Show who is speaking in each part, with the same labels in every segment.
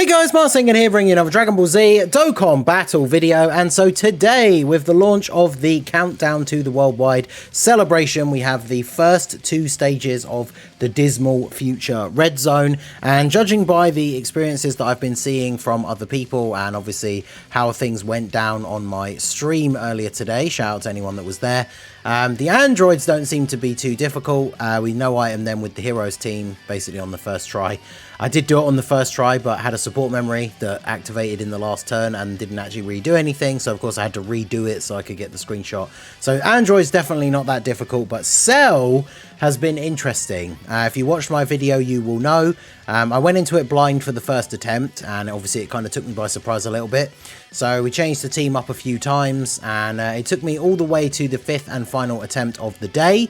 Speaker 1: Guys, Marcingan here bringing you another Dragon Ball Z Dokkan battle video, and so today with the launch of the countdown to the worldwide celebration, we have the first two stages of the dismal future red zone, and judging by the experiences that I've been seeing from other people and obviously how things went down on my stream earlier today, shout out to anyone that was there, the androids don't seem to be too difficult. We no-item them with the heroes team basically on the first try. I did do it on the first try, but had a support memory that activated in the last turn and didn't actually redo anything. So, of course, I had to redo it so I could get the screenshot. So, Android's definitely not that difficult, but Cell has been interesting. If you watched my video, you will know. I went into it blind for the first attempt, and obviously it kind of took me by surprise a little bit. So we changed the team up a few times, and it took me all the way to the fifth and final attempt of the day,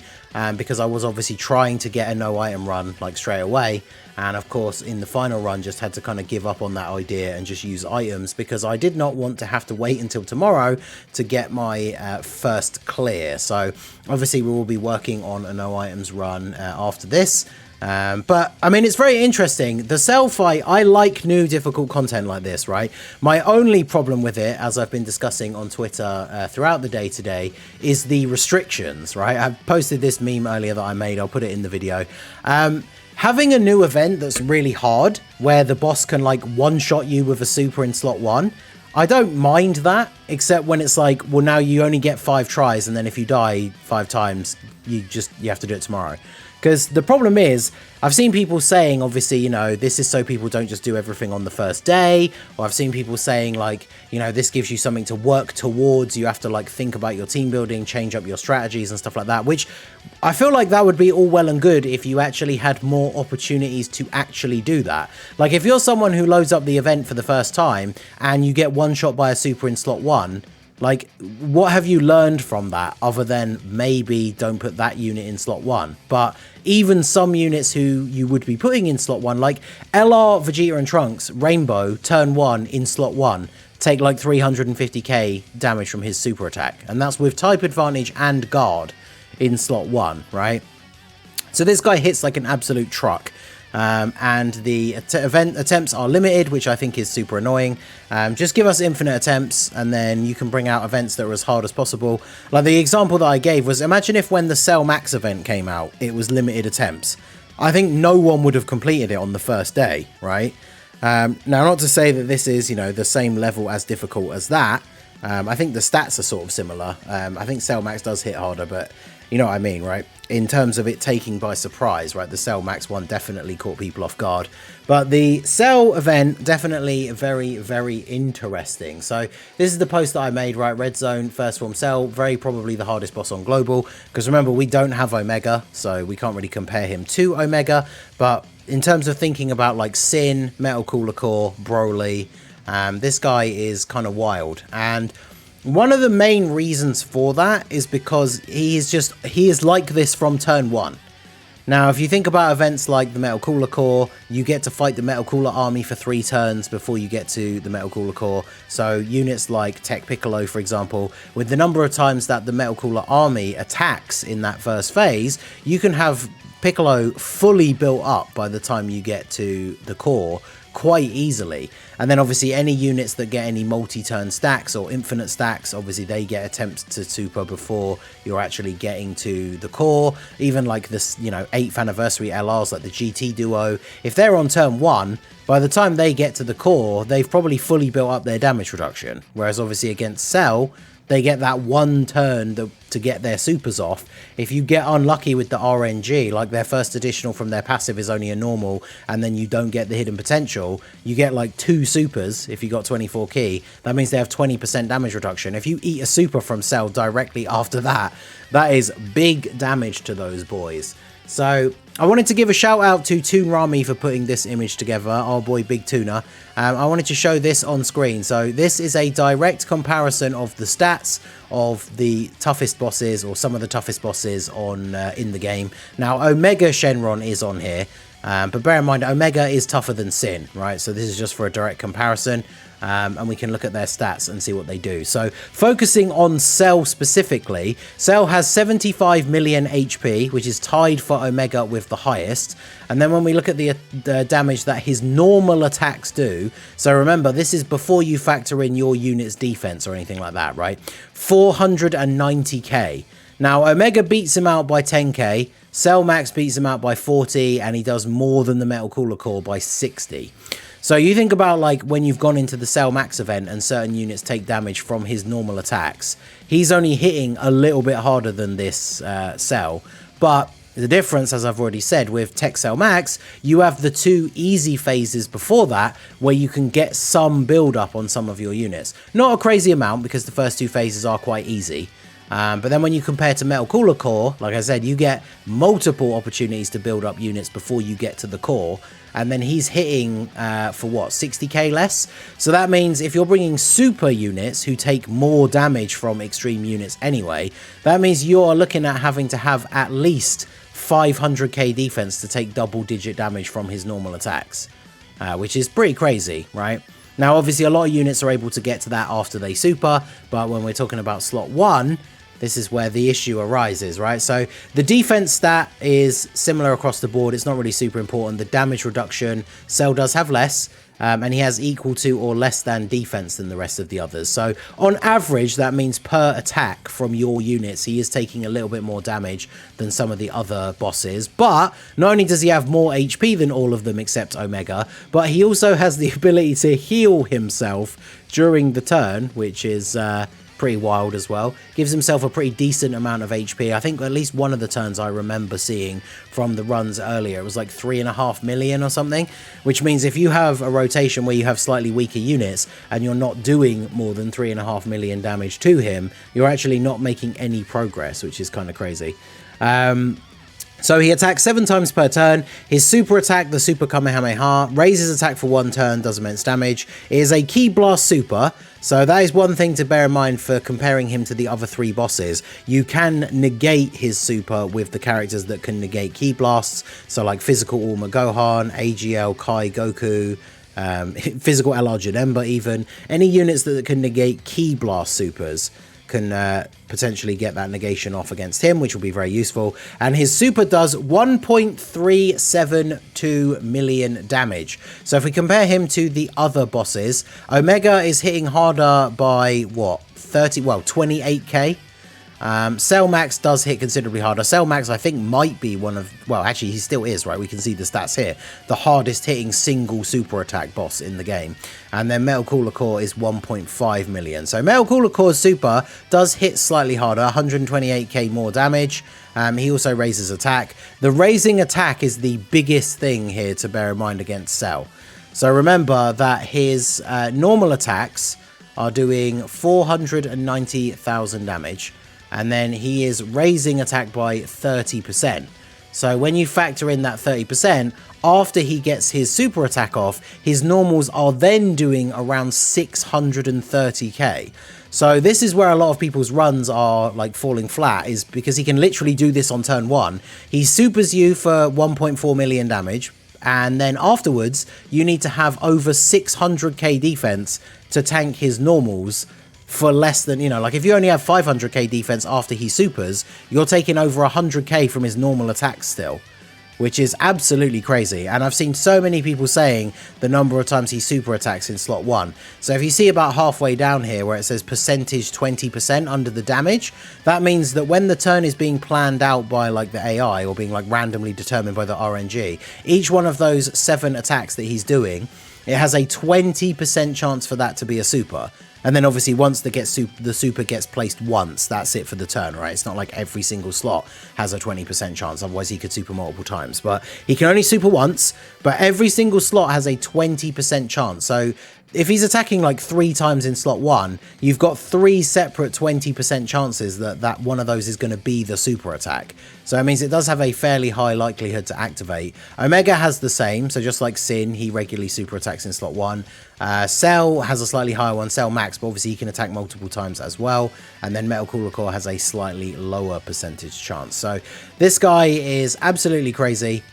Speaker 1: because I was obviously trying to get a no-item run like straight away. And of course, in the final run, just had to kind of give up on that idea and just use items because I did not want to have to wait until tomorrow to get my first clear. So obviously we will be working on a no items run after this. But I mean, it's very interesting. The Cell fight, I like new difficult content like this, right? My only problem with it, as I've been discussing on Twitter throughout the day today, is the restrictions, right? I posted this meme earlier that I made. I'll put it in the video. Having a new event that's really hard, where the boss can like one-shot you with a super in slot 1, I don't mind that, except when it's like, well, now you only get 5 tries, and then if you die 5 times, you have to do it tomorrow. Because the problem is, I've seen people saying, obviously, you know, this is so people don't just do everything on the first day. Or I've seen people saying, like, you know, this gives you something to work towards. You have to, like, think about your team building, change up your strategies and stuff like that. Which I feel like that would be all well and good if you actually had more opportunities to actually do that. Like, if you're someone who loads up the event for the first time and you get one shot by a super in slot 1... like, what have you learned from that other than maybe don't put that unit in slot 1? But even some units who you would be putting in slot 1, like LR, Vegeta and Trunks, Rainbow, turn 1 in slot 1, take like 350k damage from his super attack. And that's with type advantage and guard in slot 1, right? So this guy hits like an absolute truck. And the event attempts are limited, which I think is super annoying. Just give us infinite attempts, and then you can bring out events that are as hard as possible. Like the example that I gave was, imagine if when the Cell Max event came out, it was limited attempts. I think no one would have completed it on the first day, right? Now, not to say that this is, you know, the same level as difficult as that. I think the stats are sort of similar. I think Cell Max does hit harder, but you know what I mean, right? In terms of it taking by surprise, right? The Cell Max one definitely caught people off guard. But the Cell event, definitely very, very interesting. So this is the post that I made, right? Red Zone, first form Cell, very probably the hardest boss on Global. Because remember, we don't have Omega, so we can't really compare him to Omega. But in terms of thinking about like Sin, Metal Cooler Core, Broly, this guy is kind of wild. And one of the main reasons for that is because he is like this from turn 1. Now, if you think about events like the Metal Cooler Core, you get to fight the Metal Cooler army for 3 turns before you get to the Metal Cooler Core. So units like Tech Piccolo, for example, with the number of times that the Metal Cooler army attacks in that first phase, you can have Piccolo fully built up by the time you get to the core quite easily. And then obviously any units that get any multi-turn stacks or infinite stacks, obviously they get attempts to super before you're actually getting to the core. Even like this, you know, 8th anniversary LRs like the GT duo, if they're on turn 1, by the time they get to the core, they've probably fully built up their damage reduction. Whereas obviously against Cell, they get that one turn to get their supers off. If you get unlucky with the RNG, like their first additional from their passive is only a normal, and then you don't get the hidden potential, you get like 2 supers if you got 24 key. That means they have 20% damage reduction. If you eat a super from Cell directly after that, that is big damage to those boys. So I wanted to give a shout out to Toon Rami for putting this image together, our boy Big Tuna. I wanted to show this on screen. So this is a direct comparison of the stats of the toughest bosses, or some of the toughest bosses on in the game. Now Omega Shenron is on here. But bear in mind, Omega is tougher than Sin, right? So this is just for a direct comparison. And we can look at their stats and see what they do. So focusing on Cell specifically, Cell has 75 million HP, which is tied for Omega with the highest. And then when we look at the damage that his normal attacks do, so remember, this is before you factor in your unit's defense or anything like that, right? 490k. Now, Omega beats him out by 10k, Cell Max beats him out by 40, and he does more than the Metal Cooler Core by 60. So you think about like when you've gone into the Cell Max event and certain units take damage from his normal attacks. He's only hitting a little bit harder than this Cell. But the difference, as I've already said, with Tech Cell Max, you have the 2 easy phases before that where you can get some build up on some of your units. Not a crazy amount because the first 2 phases are quite easy. But then when you compare to Metal Cooler Core, like I said, you get multiple opportunities to build up units before you get to the core. And then he's hitting for what, 60k less? So that means if you're bringing super units who take more damage from extreme units anyway, that means you're looking at having to have at least 500k defense to take double-digit damage from his normal attacks, which is pretty crazy, right? Now, obviously, a lot of units are able to get to that after they super, but when we're talking about slot 1, this is where the issue arises, right? So the defense stat is similar across the board. It's not really super important. The damage reduction, Cell does have less, and he has equal to or less than defense than the rest of the others. So on average, that means per attack from your units, he is taking a little bit more damage than some of the other bosses. But not only does he have more HP than all of them except Omega, but he also has the ability to heal himself during the turn, which is pretty wild as well. Gives himself a pretty decent amount of HP. I think at least one of the turns I remember seeing from the runs earlier, it was like 3.5 million or something, which means if you have a rotation where you have slightly weaker units and you're not doing more than 3.5 million damage to him, you're actually not making any progress, which is kind of crazy. So he attacks 7 times per turn. His super attack, the Super Kamehameha, raises attack for 1 turn, does immense damage. It is a Ki Blast super, so that is one thing to bear in mind for comparing him to the other 3 bosses. You can negate his super with the characters that can negate Ki Blasts, so like Physical Ulma Gohan, AGL, Kai, Goku, Physical LR Janemba even. Any units that can negate Ki Blast supers can potentially get that negation off against him, which will be very useful. And his super does 1.372 million damage. So if we compare him to the other bosses, Omega is hitting harder by what, 28k. Cell Max does hit considerably harder. Cell Max, I think, might be one of, well, actually, he still is, right? We can see the stats here. The hardest hitting single super attack boss in the game. And then Metal Cooler Core is 1.5 million. So Metal Cooler Core's super does hit slightly harder, 128k more damage. He also raises attack. The raising attack is the biggest thing here to bear in mind against Cell. So remember that his normal attacks are doing 490,000 damage. And then he is raising attack by 30%. So when you factor in that 30%, after he gets his super attack off, his normals are then doing around 630k. So this is where a lot of people's runs are like falling flat, is because he can literally do this on turn 1. He supers you for 1.4 million damage, and then afterwards you need to have over 600k defense to tank his normals for less than, you know, like if you only have 500k defense after he supers, you're taking over 100k from his normal attacks still, which is absolutely crazy. And I've seen so many people saying the number of times he super attacks in slot 1. So if you see about halfway down here where it says percentage 20% under the damage, that means that when the turn is being planned out by like the AI or being like randomly determined by the RNG, each one of those 7 attacks that he's doing, it has a 20% chance for that to be a super. And then obviously once the super gets placed once, that's it for the turn, right? It's not like every single slot has a 20% chance, otherwise he could super multiple times. But he can only super once, but every single slot has a 20% chance. So if he's attacking like 3 times in slot 1, you've got 3 separate 20% chances that one of those is going to be the super attack. So it means it does have a fairly high likelihood to activate. Omega has the same, so just like Sin, he regularly super attacks in slot 1. Cell has a slightly higher one. Cell Max attacks, but obviously he can attack multiple times as well. And then Metal Cooler Core has a slightly lower percentage chance. So this guy is absolutely crazy.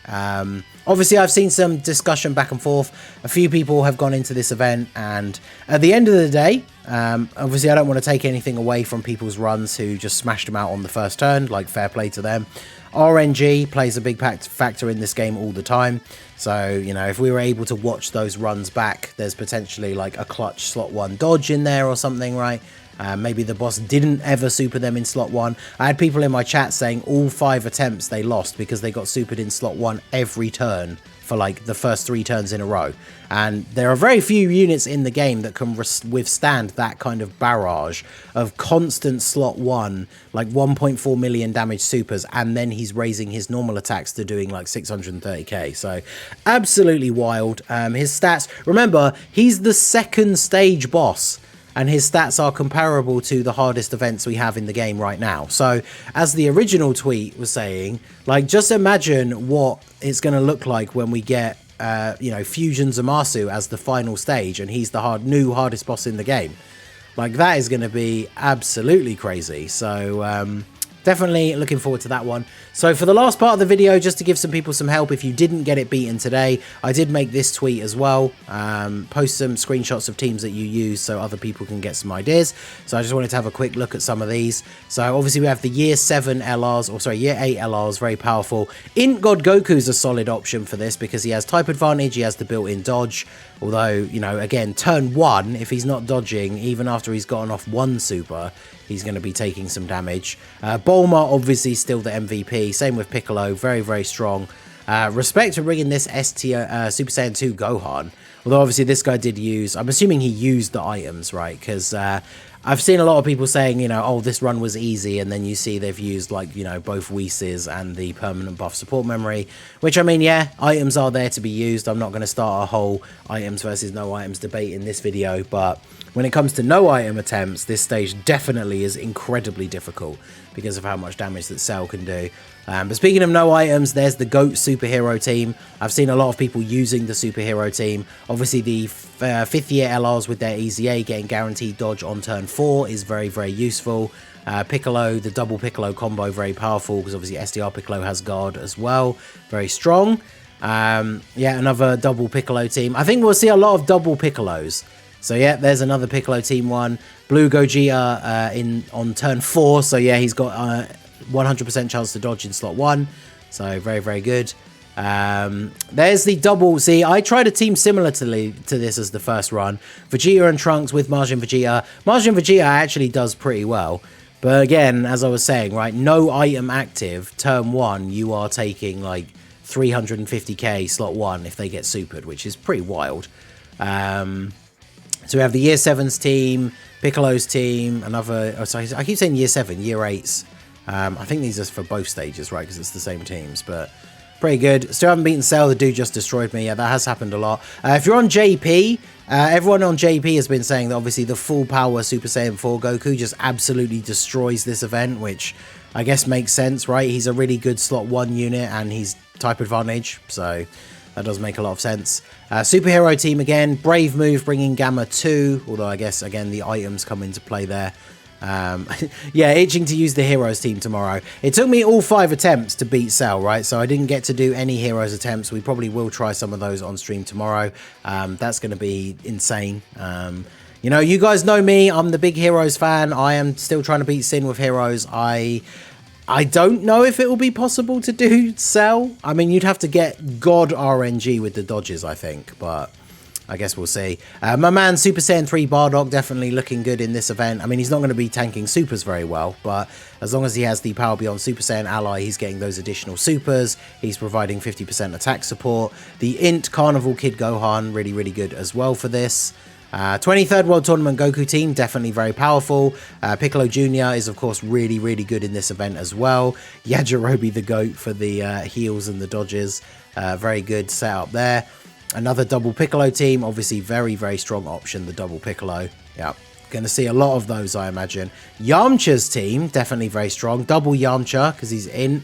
Speaker 1: Obviously, I've seen some discussion back and forth. A few people have gone into this event, and at the end of the day, obviously I don't want to take anything away from people's runs who just smashed them out on the first turn, like fair play to them. RNG plays a big factor in this game all the time. So, you know, if we were able to watch those runs back, there's potentially like a clutch slot 1 dodge in there or something, right? Maybe the boss didn't ever super them in slot 1. I had people in my chat saying all 5 attempts they lost because they got supered in slot 1 every turn for like the first 3 turns in a row. And there are very few units in the game that can withstand that kind of barrage of constant slot 1, like 1.4 million damage supers, and then he's raising his normal attacks to doing like 630k. So absolutely wild. His stats, remember, he's the 2nd stage boss, and his stats are comparable to the hardest events we have in the game right now. So, as the original tweet was saying, like, just imagine what it's going to look like when we get, you know, Fusion Zamasu as the final stage, and he's the new hardest boss in the game. Like, that is going to be absolutely crazy. So, definitely looking forward to that one. So for the last part of the video, just to give some people some help, if you didn't get it beaten today, I did make this tweet as well. Post some screenshots of teams that you use so other people can get some ideas. So I just wanted to have a quick look at some of these. So obviously we have the year 7 LRs, or sorry, year 8 LRs, very powerful. Int God Goku's a solid option for this because he has type advantage, he has the built-in dodge. Although, you know, again, turn 1, if he's not dodging, even after he's gotten off 1 super, he's going to be taking some damage. Bulma, obviously, still the MVP. Same with Piccolo, very, very strong. Respect for bringing this Super Saiyan 2 Gohan. Although, obviously, this guy did use... I'm assuming he used the items, right? Because I've seen a lot of people saying, you know, oh, this run was easy. And then you see they've used, like, you know, both Whis and the permanent buff support memory. Which, I mean, yeah, items are there to be used. I'm not going to start a whole items versus no items debate in this video. But when it comes to no item attempts, this stage definitely is incredibly difficult because of how much damage that Cell can do. But speaking of no items, there's the GOAT superhero team. I've seen a lot of people using the superhero team. Obviously, the 5th year LRs with their EZA getting guaranteed dodge on turn 4 is very, very useful. Piccolo, the double Piccolo combo, very powerful because obviously SDR Piccolo has guard as well. Very strong. Yeah, another double Piccolo team. I think we'll see a lot of double Piccolos. So yeah, there's another Piccolo team one. Blue Gogeta on turn 4. So yeah, he's got 100% chance to dodge in slot 1. So very, very good. There's the double. See, I tried a team similar to this as the first run. Vegeta and Trunks with Majin Vegeta. Majin Vegeta actually does pretty well. But again, as I was saying, right, no item active. Turn 1, you are taking like 350k slot 1 if they get supered, which is pretty wild. So we have the year 7's team, Piccolo's team, another... Oh, sorry, I keep saying year 7, year 8's. I think these are for both stages, right, because it's the same teams, but pretty good. Still haven't beaten Cell, the dude just destroyed me. Yeah, that has happened a lot. If you're on JP, everyone on JP has been saying that obviously the full power Super Saiyan 4 Goku just absolutely destroys this event, which I guess makes sense, right? He's a really good slot 1 unit and he's type advantage, so that does make a lot of sense. Superhero team again, brave move bringing Gamma 2, although I guess again the items come into play there. Yeah, itching to use the heroes team tomorrow. It took me all 5 attempts to beat Cell, right? So I didn't get to do any heroes attempts. We probably will try some of those on stream tomorrow. That's going to be insane. You know, you guys know me. I'm the big heroes fan. I am still trying to beat Sin with heroes. I don't know if it will be possible to do Cell. I mean, you'd have to get God RNG with the dodges, I think, but I guess we'll see. My man Super Saiyan 3 Bardock definitely looking good in this event. I mean, he's not going to be tanking supers very well, but as long as he has the Power Beyond Super Saiyan ally, he's getting those additional supers. He's providing 50% attack support. The Int Carnival Kid Gohan, really, really good as well for this. 23rd World Tournament Goku team, definitely very powerful. Piccolo Jr. is, of course, really, really good in this event as well. Yajirobe the GOAT for the heals and the dodges. Very good setup there. Another double Piccolo team, obviously very, very strong option, the double Piccolo. Yeah, going to see a lot of those, I imagine. Yamcha's team, definitely very strong. Double Yamcha, because he's in.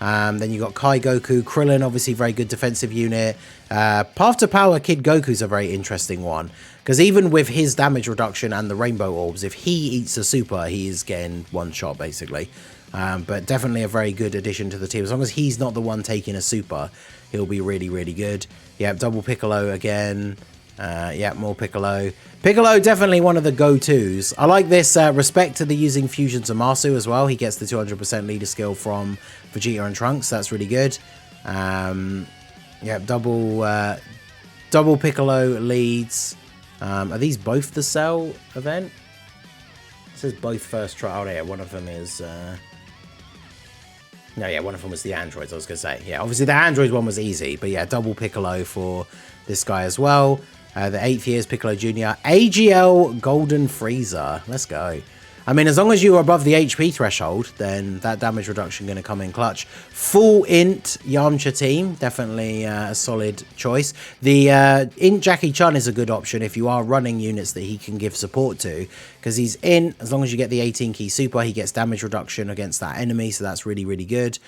Speaker 1: Then you got Kai Goku, Krillin, obviously very good defensive unit. Path to Power Kid Goku's a very interesting one, because even with his damage reduction and the Rainbow Orbs, if he eats a super, he is getting one shot basically. But definitely a very good addition to the team. As long as he's not the one taking a super, he'll be really, really good. Yeah, double Piccolo again. Yeah, more Piccolo. Piccolo, definitely one of the go-tos. I like this respect to the using Fusion Zamasu as well. He gets the 200% leader skill from Vegeta and Trunks. That's really good. Yeah, double Piccolo leads. Are these both the Cell event? It says both first try. Oh, yeah, one of them is... No, yeah, one of them was the androids, I was going to say. Yeah, obviously the androids one was easy, but yeah, double Piccolo for this guy as well. The 8th year is Piccolo Jr. AGL Golden Freezer. Let's go. I mean, as long as you are above the HP threshold, then that damage reduction going to come in clutch. Full Int Yamcha team, definitely a solid choice. The Int Jackie Chun is a good option if you are running units that he can give support to, because he's Int. As long as you get the 18 key super, he gets damage reduction against that enemy, so that's really, really good.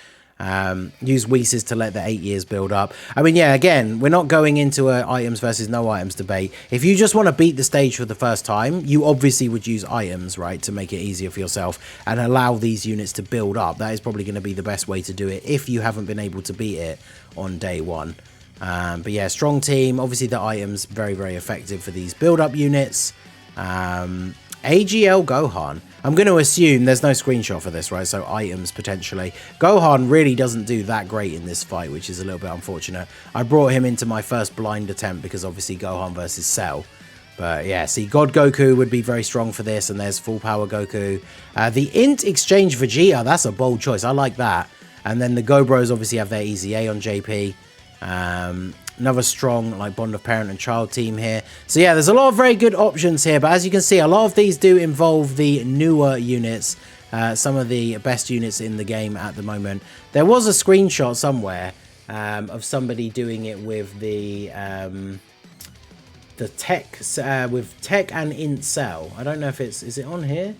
Speaker 1: Use Whis to let the 8 years build up. I mean, yeah, again, we're not going into a items versus no items debate. If you just want to beat the stage for the first time, you obviously would use items, right, to make it easier for yourself and allow these units to build up. That is probably going to be the best way to do it if you haven't been able to beat it on day one. But yeah, strong team. Obviously the items very, very effective for these build up units. AGL Gohan. I'm going to assume there's no screenshot for this, right? So items potentially. Gohan really doesn't do that great in this fight, which is a little bit unfortunate. I brought him into my first blind attempt because obviously Gohan versus Cell. But yeah, see, God Goku would be very strong for this, and there's full power Goku. The Int Exchange Vegeta, that's a bold choice. I like that. And then the Gobros obviously have their Easy A on JP. Another strong like bond of parent and child team here. So yeah, there's a lot of very good options here, but as you can see, a lot of these do involve the newer units, some of the best units in the game at the moment. There was a screenshot somewhere of somebody doing it with the tech with tech and int cell. I don't know if is it on here?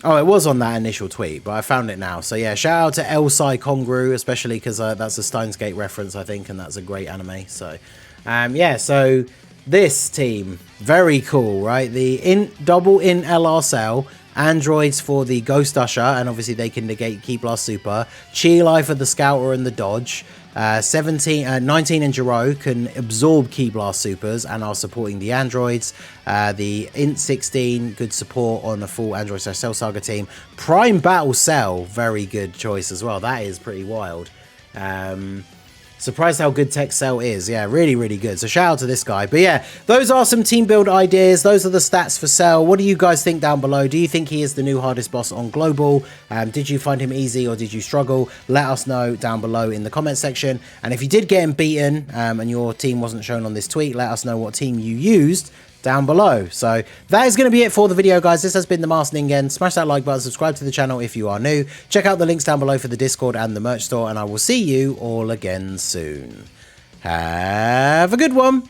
Speaker 1: Oh, it was on that initial tweet, but I found it now. So yeah, shout out to Elsai Kongru, especially because that's a Steins Gate reference, I think, and that's a great anime. So, yeah, so this team, very cool, right? The double Int LR Cell, androids for the Ghost Usher, and obviously they can negate Ki Blast Super, Chi for the Scouter and the Dodge. 19 and Jiro can absorb Ki Blast Supers and are supporting the androids. The Int 16, good support on the full Android Cell Saga team. Prime Battle Cell, very good choice as well. That is pretty wild. Surprised how good Tech Cell is. Yeah, really, really good. So shout out to this guy. But yeah, those are some team build ideas. Those are the stats for Cell. What do you guys think down below? Do you think he is the new hardest boss on Global? Did you find him easy or did you struggle? Let us know down below in the comment section. And if you did get him beaten and your team wasn't shown on this tweet, let us know what team you used down below. So that is going to be it for the video, guys. This has been the Masked Ningen. Smash that like button, subscribe to the channel if you are new. Check out the links down below for the Discord and the merch store, and I will see you all again soon. Have a good one.